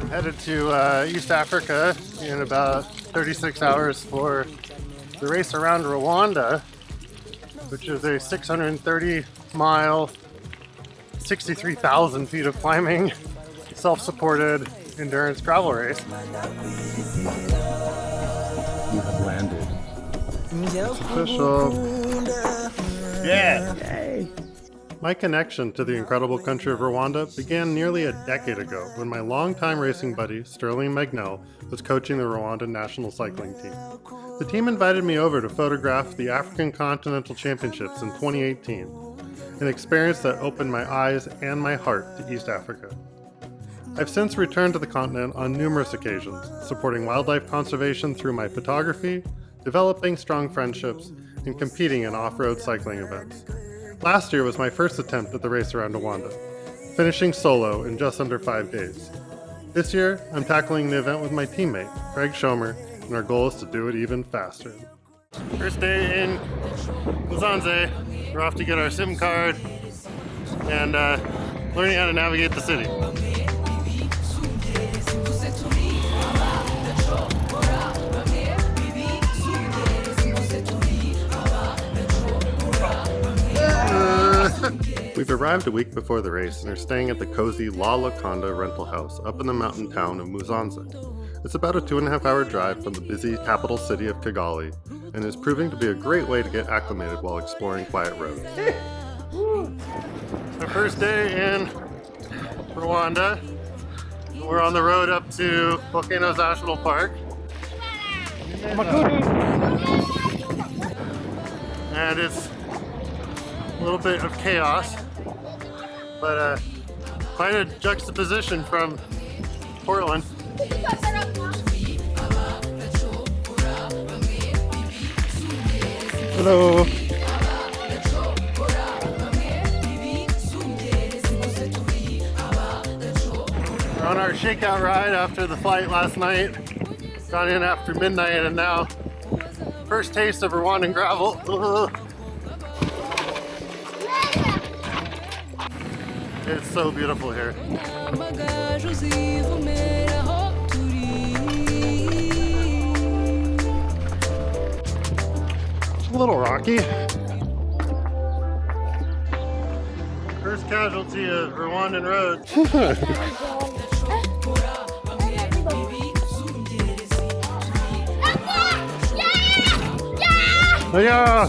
Headed to East Africa in about 36 hours for the Race Around Rwanda, which is a 630-mile, 63,000 feet of climbing, self-supported endurance gravel race. You have landed. It's official. Yeah! Yay! My connection to the incredible country of Rwanda began nearly a decade ago when my longtime racing buddy, Sterling Magnell, was coaching the Rwandan national cycling team. The team invited me over to photograph the African Continental Championships in 2018, an experience that opened my eyes and my heart to East Africa. I've since returned to the continent on numerous occasions, supporting wildlife conservation through my photography, developing strong friendships, and competing in off-road cycling events. Last year was my first attempt at the Race Around Rwanda, finishing solo in just under 5 days. This year, I'm tackling the event with my teammate, Craig Schommer, and our goal is to do it even faster. First day in Musanze, we're off to get our SIM card and learning how to navigate the city. We've arrived a week before the race and are staying at the cozy La Laconda rental house up in the mountain town of Musanze. It's about a 2.5 hour drive from the busy capital city of Kigali and is proving to be a great way to get acclimated while exploring quiet roads. Our first day in Rwanda. We're on the road up to Volcanoes National Park. And it's a little bit of chaos, but quite a juxtaposition from Portland. Hello. We're on our shakeout ride after the flight last night. Got in after midnight and now first taste of Rwandan gravel. It's so beautiful here. It's a little rocky. First casualty of Rwandan roads. Yeah!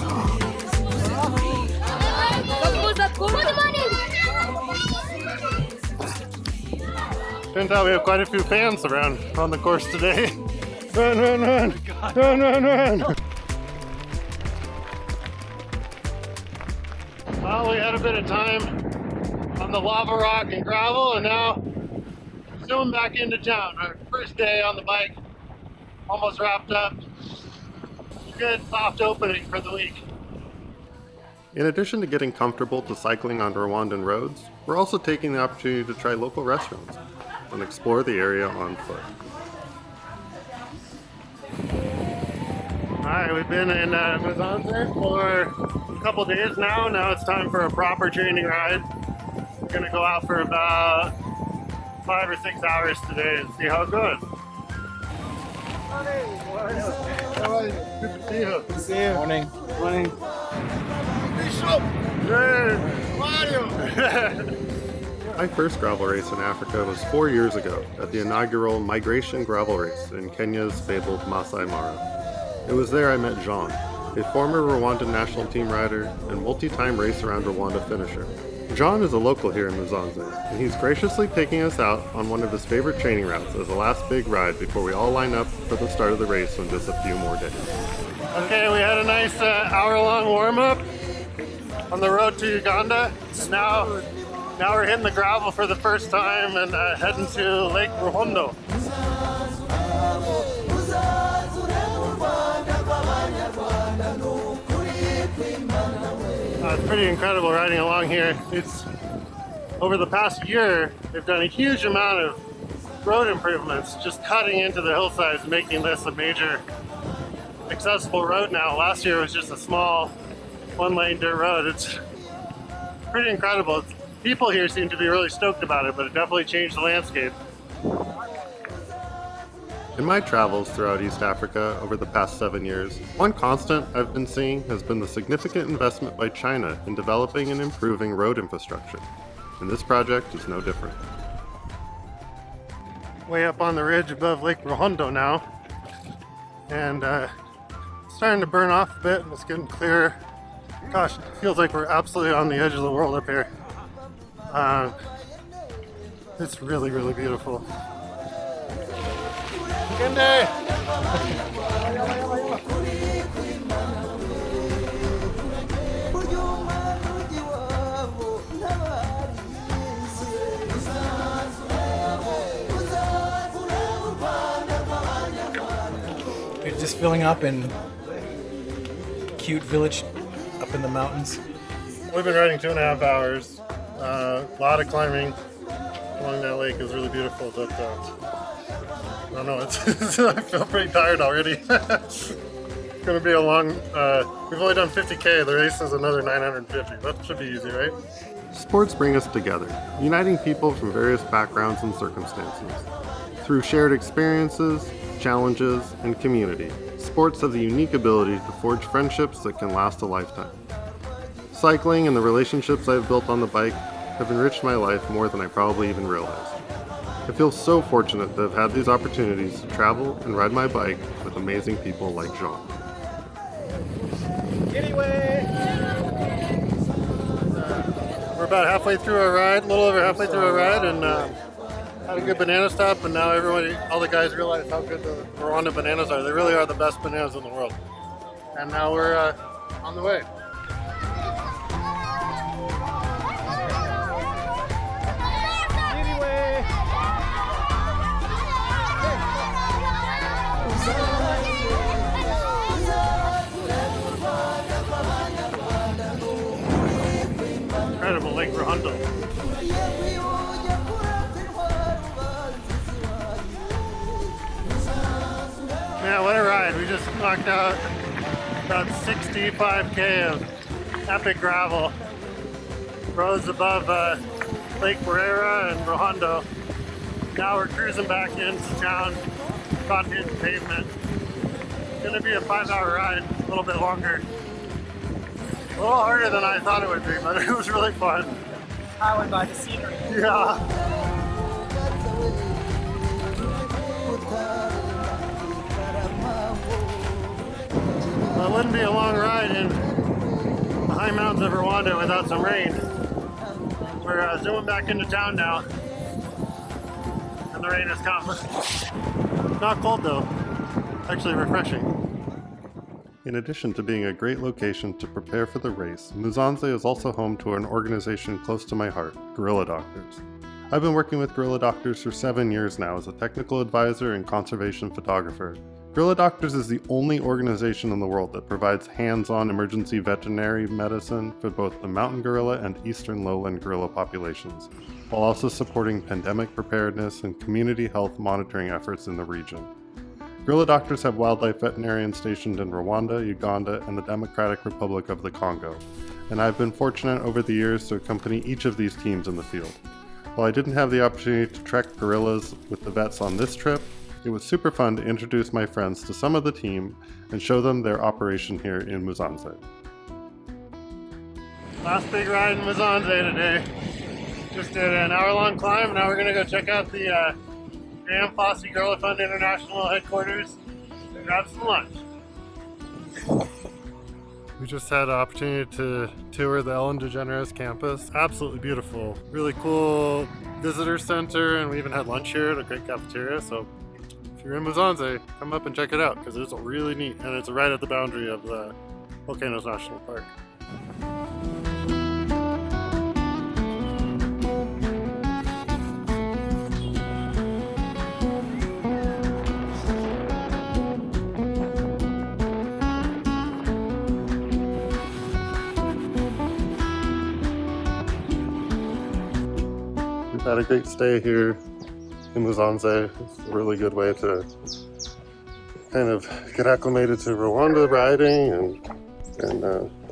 Turns out we have quite a few fans around on the course today. Run, run, run! Run, run, run! Well, we had a bit of time on the lava rock and gravel, and now zoom back into town. Our first day on the bike, almost wrapped up. Good soft opening for the week. In addition to getting comfortable to cycling on Rwandan roads, we're also taking the opportunity to try local restaurants and explore the area on foot. Alright, we've been in Musanze for a couple days now. Now it's time for a proper training ride. We're going to go out for about 5 or 6 hours today and see how it goes. How are you? Good to see you. Good to see you. Morning. Morning. My first gravel race in Africa was 4 years ago at the inaugural Migration Gravel Race in Kenya's fabled Masai Mara. It was there I met Jean, a former Rwandan national team rider and multi-time Race Around Rwanda finisher. Jean is a local here in Musanze, and he's graciously taking us out on one of his favorite training routes as a last big ride before we all line up for the start of the race in just a few more days. Okay, we had a nice hour-long warm-up on the road to Uganda. Now we're hitting the gravel for the first time and heading to Lake Ruhondo. It's pretty incredible riding along here. It's over the past year, they've done a huge amount of road improvements, just cutting into the hillsides, making this a major accessible road now. Last year it was just a small one-lane dirt road. It's pretty incredible. People here seem to be really stoked about it, but it definitely changed the landscape. In my travels throughout East Africa over the past 7 years, one constant I've been seeing has been the significant investment by China in developing and improving road infrastructure, and this project is no different. Way up on the ridge above Lake Ruhondo now, and it's starting to burn off a bit and it's getting clearer. Gosh, it feels like we're absolutely on the edge of the world up here. It's really, really beautiful. Good day. We're just filling up in cute village up in the mountains. We've been riding 2.5 hours. A lot of climbing along that lake. Is really beautiful, but I don't know, I feel pretty tired already. It's going to be a long, we've only done 50K, the race is another 950. That should be easy, right? Sports bring us together, uniting people from various backgrounds and circumstances. Through shared experiences, challenges, and community, sports have the unique ability to forge friendships that can last a lifetime. Cycling and the relationships I've built on the bike have enriched my life more than I probably even realized. I feel so fortunate to have had these opportunities to travel and ride my bike with amazing people like Jean. Anyway, We're about halfway through our ride, a little over halfway through our ride, and had a good banana stop, and now all the guys realize how good the Rwandan bananas are. They really are the best bananas in the world. And now we're on the way. Incredible Lake Ruhondo. Yeah, what a ride. We just knocked out about 65K of epic gravel. Roads above Lake Burera and Ruhondo. Now we're cruising back into town, about to hit the pavement. It's gonna be a 5-hour ride, a little bit longer. A little harder than I thought it would be, but it was really fun. highway by the scenery. Yeah. Well, it wouldn't be a long ride in the high mountains of Rwanda without some rain. We're zooming back into town now, and the rain has come. Not cold though, actually refreshing. In addition to being a great location to prepare for the race, Musanze is also home to an organization close to my heart, Gorilla Doctors. I've been working with Gorilla Doctors for 7 years now as a technical advisor and conservation photographer. Gorilla Doctors is the only organization in the world that provides hands-on emergency veterinary medicine for both the mountain gorilla and eastern lowland gorilla populations, while also supporting pandemic preparedness and community health monitoring efforts in the region. Gorilla Doctors have wildlife veterinarians stationed in Rwanda, Uganda, and the Democratic Republic of the Congo, and I've been fortunate over the years to accompany each of these teams in the field. While I didn't have the opportunity to trek gorillas with the vets on this trip, it was super fun to introduce my friends to some of the team and show them their operation here in Musanze. Last big ride in Musanze today. Just did an hour-long climb. Now we're going to go check out the Fossey Gorilla Fund International headquarters and grab some lunch. We just had an opportunity to tour the Ellen DeGeneres campus. Absolutely beautiful. Really cool visitor center, and we even had lunch here at a great cafeteria. So if you're in Musanze, come up and check it out because it's really neat, and it's right at the boundary of the Volcanoes National Park. We've had a great stay here in Musanze. It's a really good way to kind of get acclimated to Rwanda riding, and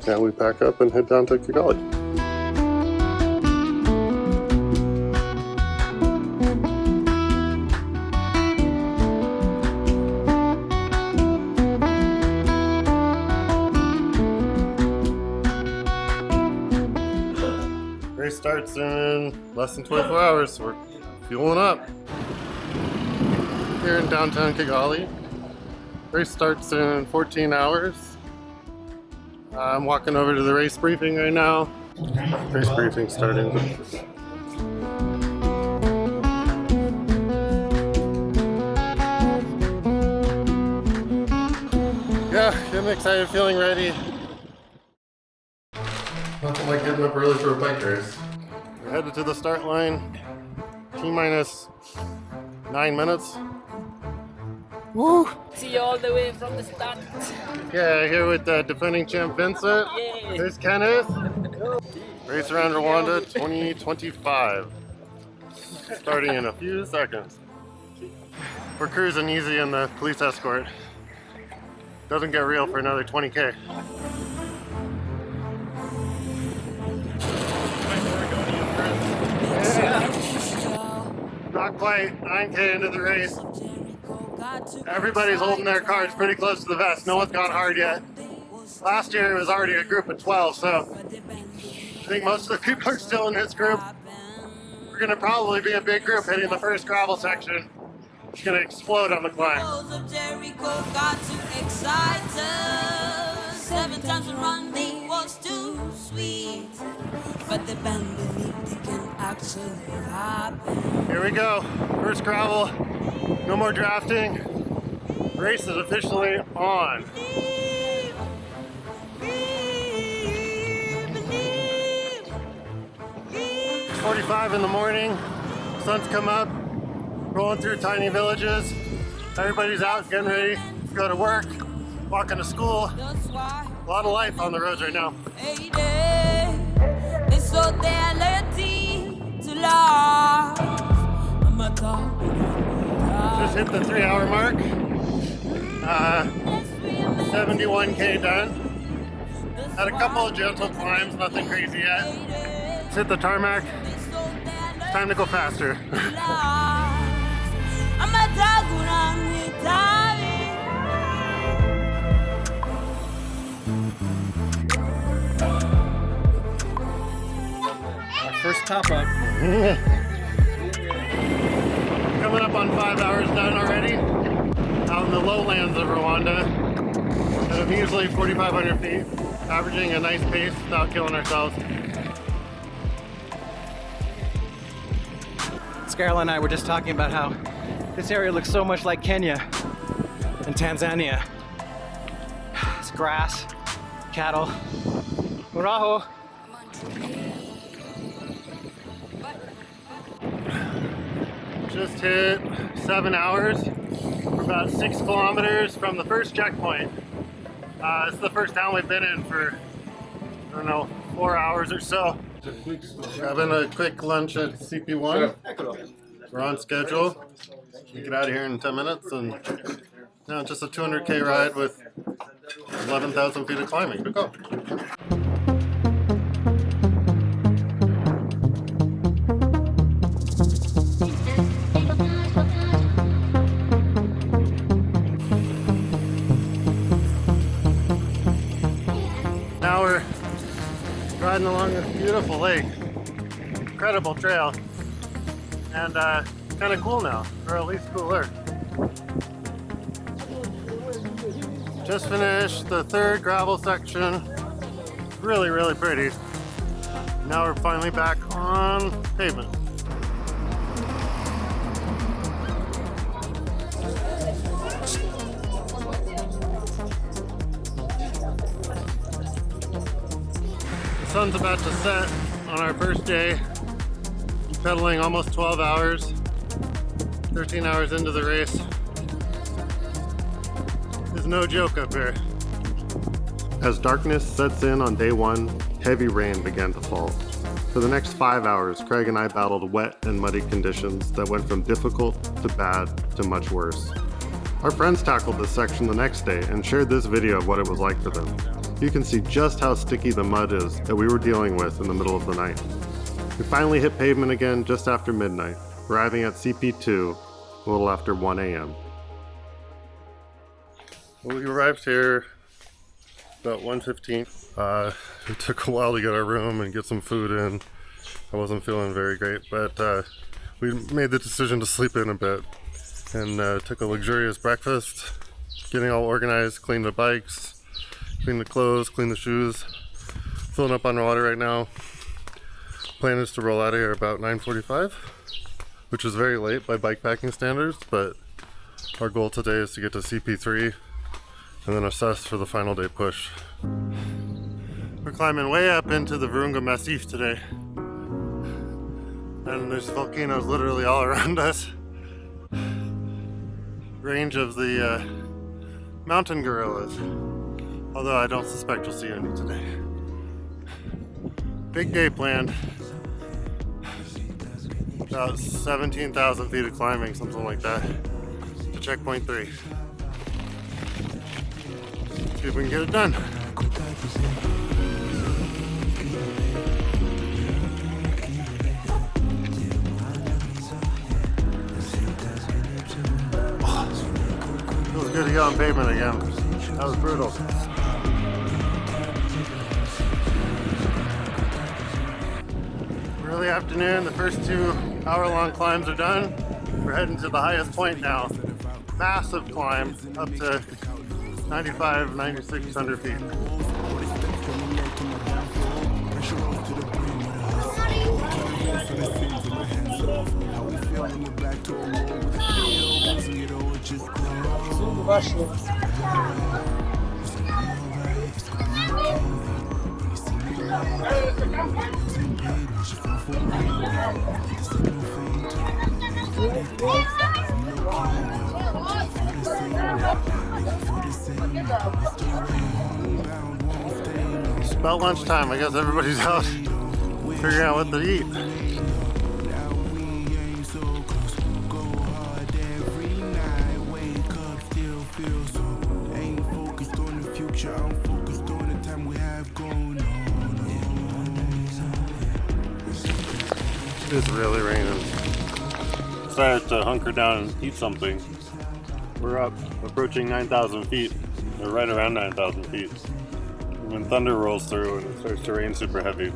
now we pack up and head down to Kigali. starts in less than 24 hours, so we're fueling up. Here in downtown Kigali. Race starts in 14 hours. I'm walking over to the race briefing right now. Race briefing starting. Yeah, I'm excited, feeling ready. Nothing like getting up early for a bike race. We're headed to the start line. T-minus 9 minutes. Woo! See you all the way from the start. Yeah, here with the defending champ Vincent. Yay. There's Kenneth. Race Around Rwanda 2025. Starting in a few seconds. We're cruising easy in the police escort. Doesn't get real for another 20K. Not quite 9K into the race. Everybody's holding their cards pretty close to the vest. No one's gone hard yet. Last year it was already a group of 12, so I think most of the people are still in this group. We're gonna probably be a big group hitting the first gravel section. It's gonna explode on the climb. 7 times running was too sweet, but the band believed it can actually happen. Here we go, first gravel, no more drafting. Race is officially on. Believe, believe. 45 in the morning, sun's come up, rolling through tiny villages. Everybody's out getting ready to go to work, walking to school. That's why A lot of life on the roads right now. they saw their loyalty to love. I'm a dog. Just hit the 3-hour mark. 71K done. Had a couple of gentle climbs, nothing crazy yet. Let's hit the tarmac. It's time to go faster. I'm a dog. First top up. Coming up on 5 hours done already. Out in the lowlands of Rwanda. At a measly 4,500 feet. Averaging a nice pace without killing ourselves. Skyler and I were just talking about how this area looks so much like Kenya and Tanzania. It's grass, cattle. Muraho. Just hit 7 hours. We're about 6 kilometers from the first checkpoint. It's the first town we've been in for, I don't know, 4 hours or so. Grabbing a quick lunch at CP1. We're on schedule. We get out of here in 10 minutes, and now just a 200K ride with 11,000 feet of climbing to go. Now we're riding along this beautiful lake. Incredible trail. And kind of cool now, or at least cooler. Just finished the 3rd gravel section. Really, really pretty. Now we're finally back on pavement. The sun's about to set on our first day. Pedaling almost 12 hours, 13 hours into the race. There's no joke up here. As darkness sets in on day 1, heavy rain began to fall. For the next 5 hours, Craig and I battled wet and muddy conditions that went from difficult to bad to much worse. Our friends tackled this section the next day and shared this video of what it was like for them. You can see just how sticky the mud is that we were dealing with in the middle of the night. We finally hit pavement again just after midnight, arriving at CP2 a little after 1 a.m. Well, we arrived here about 1:15. It took a while to get our room and get some food in. I wasn't feeling very great, but we made the decision to sleep in a bit and took a luxurious breakfast, getting all organized, cleaned the bikes, cleaned the clothes, cleaned the shoes, filling up on water right now. Plan is to roll out of here about 9:45, which is very late by bikepacking standards, but our goal today is to get to CP3 and then assess for the final day push. We're climbing way up into the Virunga Massif today, and there's volcanoes literally all around us. Range of the mountain gorillas, although I don't suspect you'll see any today. Big day planned. About 17,000 feet of climbing, something like that, to checkpoint 3. See if we can get it done. Feels good to get on pavement again. That was brutal. Early afternoon, the first 2 hour-long climbs are done. We're heading to the highest point now. Massive climb, up to 9,600 feet. It's about lunchtime. I guess everybody's out figuring out what to eat. It's really raining. Decided to hunker down and eat something. We're up, approaching 9,000 feet, or right around 9,000 feet. When thunder rolls through and it starts to rain super heavy,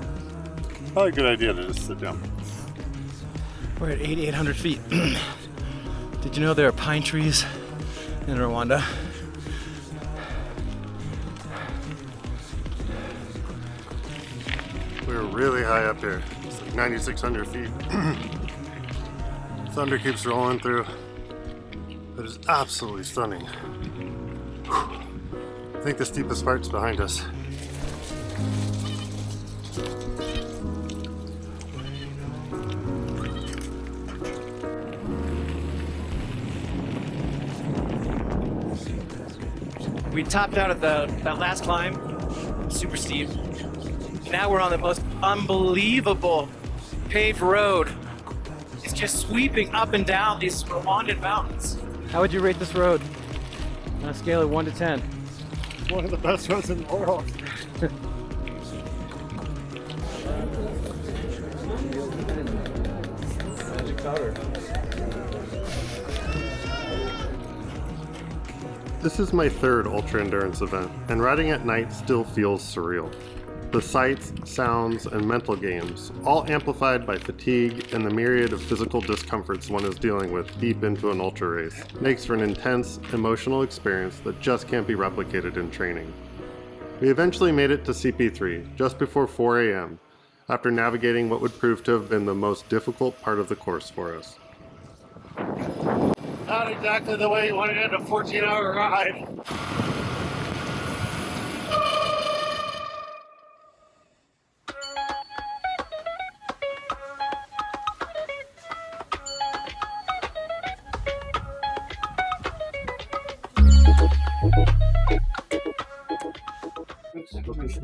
probably a good idea to just sit down. We're at 8,800 feet. Did you know there are pine trees in Rwanda? We're really high up here. It's like 9,600 feet. Thunder keeps rolling through. It is absolutely stunning. I think the steepest part's behind us. We topped out at that last climb, super steep. Now we're on the most unbelievable paved road. It's just sweeping up and down these Rwandan mountains. How would you rate this road on a scale of 1 to 10? It's one of the best roads in the world. Magic powder. This is my 3rd ultra endurance event, and riding at night still feels surreal. The sights, sounds, and mental games, all amplified by fatigue and the myriad of physical discomforts one is dealing with deep into an ultra race, makes for an intense, emotional experience that just can't be replicated in training. We eventually made it to CP3 just before 4 a.m., after navigating what would prove to have been the most difficult part of the course for us. Not exactly the way you want to end a 14-hour ride.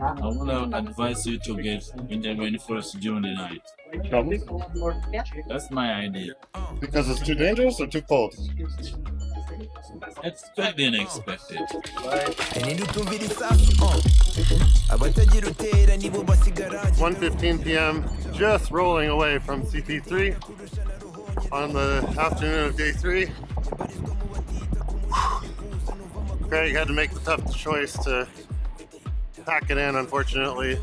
I want to advise you to get in the rainforest during the night. That's my idea. Because it's too dangerous or too cold? Expect the unexpected. 1:15 p.m. Just rolling away from CP3 on the afternoon of day 3. Craig had to make the tough choice to pack it in, unfortunately.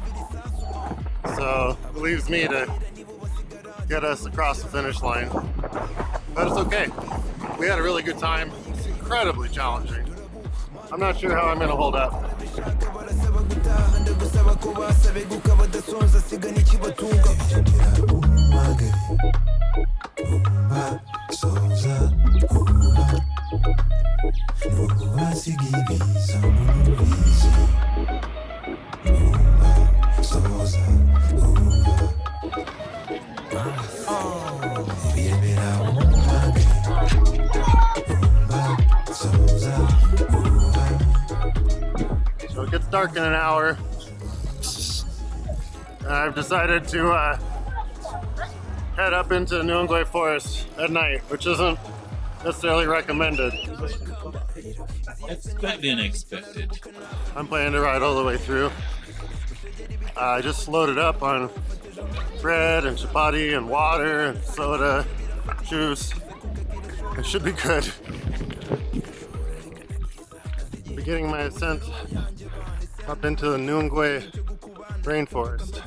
So it leaves me to get us across the finish line. But it's okay. We had a really good time. It's incredibly challenging. I'm not sure how I'm going to hold up. So it gets dark in an hour, and I've decided to head up into Nyungwe Forest at night, which isn't necessarily recommended. Expected and expected. I'm planning to ride all the way through. I just loaded up on bread and chapati and water and soda, juice. It should be good. Beginning my ascent up into the Nyungwe rainforest.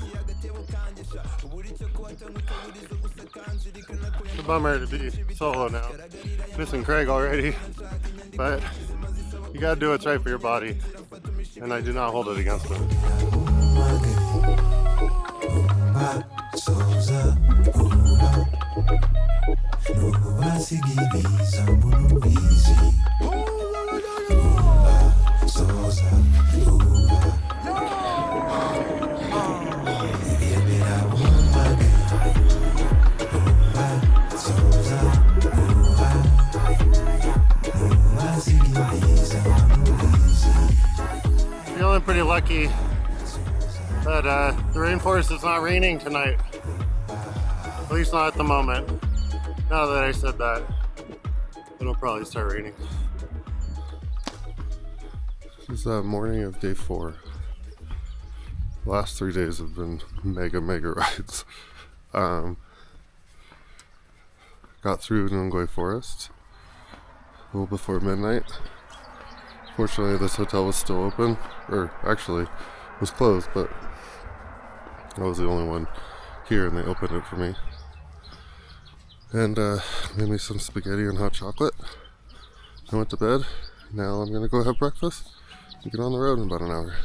It's a bummer to be solo now. Missing Craig already, but you gotta do what's right for your body, and I do not hold it against him. Feeling pretty lucky that the rainforest is not raining tonight. At least not at the moment. Now that I said that, it'll probably start raining. This is the morning of day 4. The last 3 days have been mega rides. Got through Nyungwe Forest a little before midnight. Fortunately, this hotel was still open, or actually was closed, but I was the only one here and they opened it for me. And made me some spaghetti and hot chocolate. I went to bed. Now I'm gonna go have breakfast and get on the road in about an hour.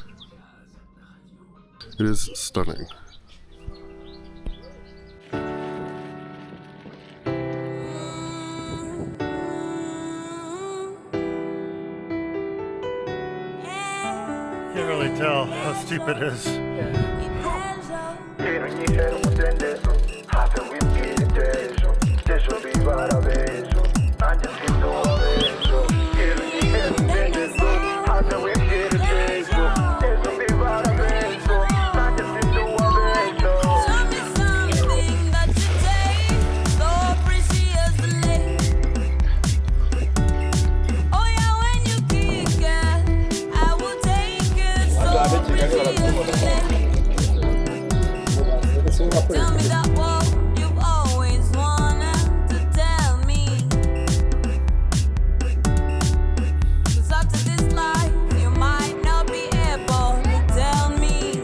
It is stunning. Can't really tell how steep it is. Tell me that what you've always wanted to tell me. 'Cause after this life, you might not be able to tell me.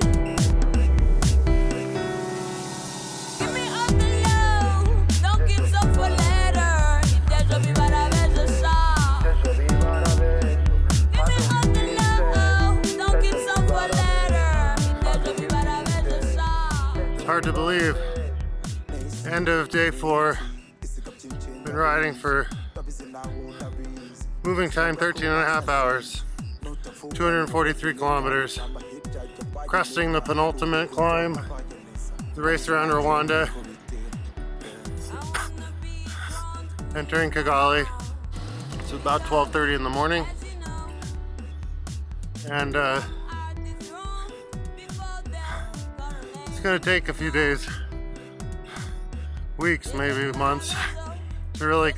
Give me all the love, don't keep some for later. If there's a be bad, I better shop. Give me all the love, don't keep some for later. If there's a be bad, I better shop. It's hard to believe. End of day 4. Been riding for moving time 13.5 hours. 243 kilometers. Cresting the penultimate climb, the Race Around Rwanda. Entering Kigali. It's about 12:30 in the morning. And it's gonna take a few days, weeks, maybe months, to really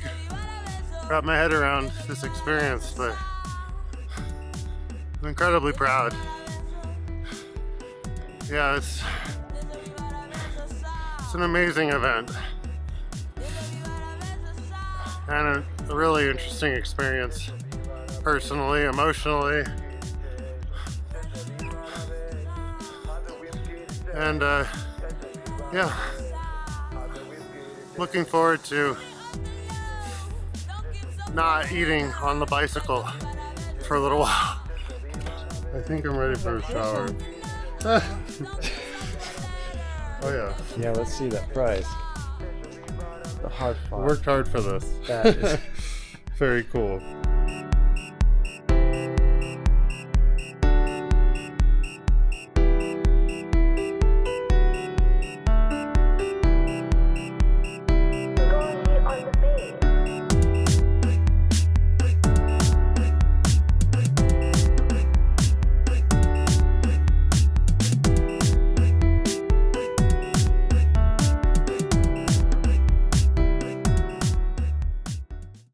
wrap my head around this experience, but I'm incredibly proud. Yeah, it's an amazing event and a really interesting experience, personally, emotionally, and yeah, looking forward to not eating on the bicycle for a little while. I think I'm ready for a shower. Oh yeah. Yeah, let's see that prize. The hard I fought. worked hard for this. That is Very cool.